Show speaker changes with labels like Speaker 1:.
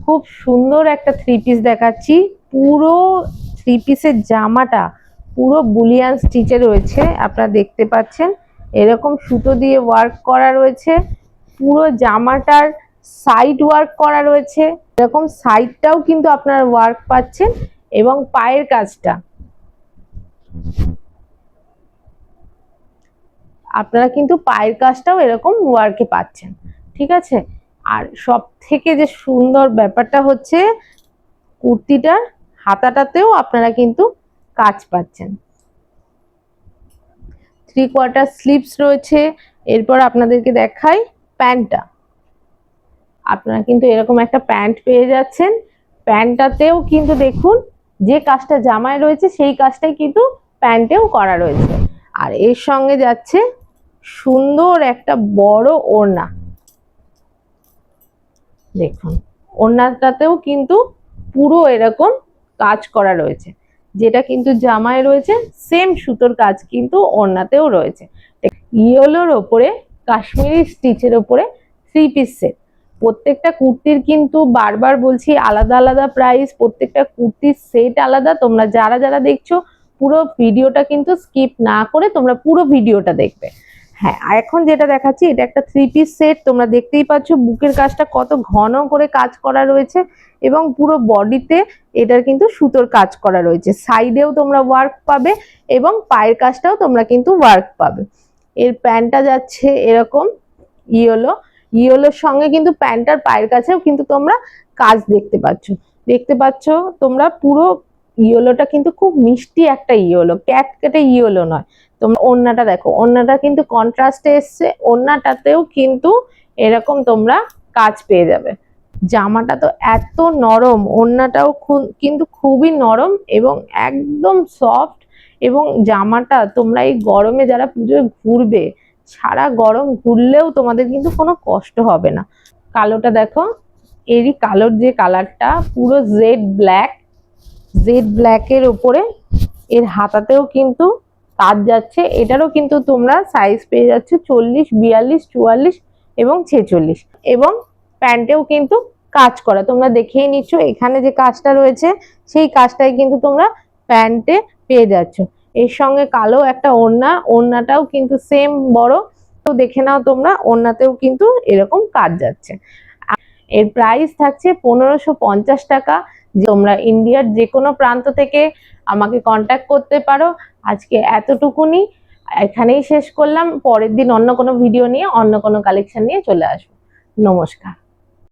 Speaker 1: খুব সুন্দর একটা থ্রি পিস দেখাচ্ছি। পুরো থ্রি পিসের জামাটা পুরো বুলিয়ান স্টিচে রয়েছে, আপনারা দেখতে পাচ্ছেন। এরকম সুতো দিয়ে ওয়ার্ক করা রয়েছে, পুরো জামাটার সাইড ওয়ার্ক করা রয়েছে, এরকম সাইডটাও কিন্তু আপনারা ওয়ার্ক পাচ্ছেন। এবং পায়ের কাজটা আপনারা কিন্তু পায়ের কাজটাও এরকম ওয়ার্কে পাচ্ছেন, ঠিক আছে। আর সব থেকে যে সুন্দর ব্যাপারটা হচ্ছে কুর্তিটার হাতাটাতেও আপনারা কিন্তু কাজ পাচ্ছেন। 3/4 স্লিভস রয়েছে। এরপর আপনাদেরকে দেখাই প্যান্টটা। আপনারা কিন্তু এরকম একটা প্যান্ট পেয়ে যাচ্ছেন। প্যান্টটাতেও কিন্তু দেখুন যে কাজটা জামায় রয়েছে সেই কাজটাই কিন্তু প্যান্টেও করা রয়েছে। আর এর সঙ্গে যাচ্ছে সুন্দর একটা বড় ওড়না। দেখুন ওড়নাটাতেও কিন্তু পুরো এরকম কাজ করা রয়েছে, যেটা কিন্তু জামায় রয়েছে সেম সুতোর কাজ কিন্তু ওড়নাতেও রয়েছে। ইয়েলোর ওপরে কাশ্মীরি স্টিচের ওপরে থ্রি পিস সেট। প্রত্যেকটা কুর্তির কিন্তু বারবার বলছি আলাদা আলাদা প্রাইস, প্রত্যেকটা কুর্তির সেট আলাদা। তোমরা যারা যারা দেখছো পুরো ভিডিওটা কিন্তু স্কিপ না করে তোমরা পুরো ভিডিওটা দেখবে। হ্যাঁ, এখন যেটা দেখাচ্ছি এটা একটা থ্রি পিস সেট। তোমরা দেখতেই পাচ্ছ বুকের কাজটা কত ঘন করে কাজ করা রয়েছে এবং পুরো বডিতে এটার কিন্তু সুতোর কাজ করা রয়েছে। সাইডেও তোমরা ওয়ার্ক পাবে এবং পায়ের কাজটাও তোমরা কিন্তু ওয়ার্ক পাবে। এর প্যান্টটা যাচ্ছে এরকম ইয়েলোর সঙ্গে কিন্তু প্যান্টার পায়ের কাছেও কিন্তু তোমরা কাজ দেখতে পাচ্ছ তোমরা। পুরো ইয়েলোটা কিন্তু খুব মিষ্টি একটা ইয়েলো, ক্যাটকেটে ইয়েলো নয়। তোমরা ওড়নাটা দেখো, ওড়নাটা কিন্তু কন্ট্রাস্টে এসছে, ওড়নাটাতেও কিন্তু এরকম তোমরা কাজ পেয়ে যাবে। জামাটা তো এত নরম, ওড়নাটাও কিন্তু খুবই নরম এবং একদম সফট। এবং জামাটা তোমরা এই গরমে যারা পুজোয় ঘুরবে, সারা গরম ঘুরলেও তোমাদের কিন্তু কোনো কষ্ট হবে না। কালোটা দেখো, এরই কালোর যে কালারটা পুরো জেড ব্ল্যাকের উপরে এর হাতাতেও কিন্তু কাজ যাচ্ছে। এটারও কিন্তু তোমরা সাইজ পেয়ে যাচ্ছে 40, 42, 44 এবং 46। এবং প্যান্টেও কিন্তু কাজ করা, তোমরা দেখেই নিচ্ছ এখানে যে কাজটা রয়েছে সেই কাজটাই কিন্তু তোমরা প্যান্টে পেয়ে যাচ্ছ। এর সঙ্গে কালো একটা ওড়নাটাও কিন্তু সেম বড়। তো দেখে নাও তোমরা, ওড়নাতেও কিন্তু এরকম কাজ যাচ্ছে। এর প্রাইস থাকছে 1550 টাকা। তোমরা ইন্ডিয়ার যে কোনো প্রান্ত থেকে আমাকে কন্ট্যাক্ট করতে পারো। আজকে এতটুকুনি, এখানেই শেষ করলাম। পরের দিন অন্য কোনো ভিডিও নিয়ে অন্য কোনো কালেকশন নিয়ে চলে আসবো। নমস্কার।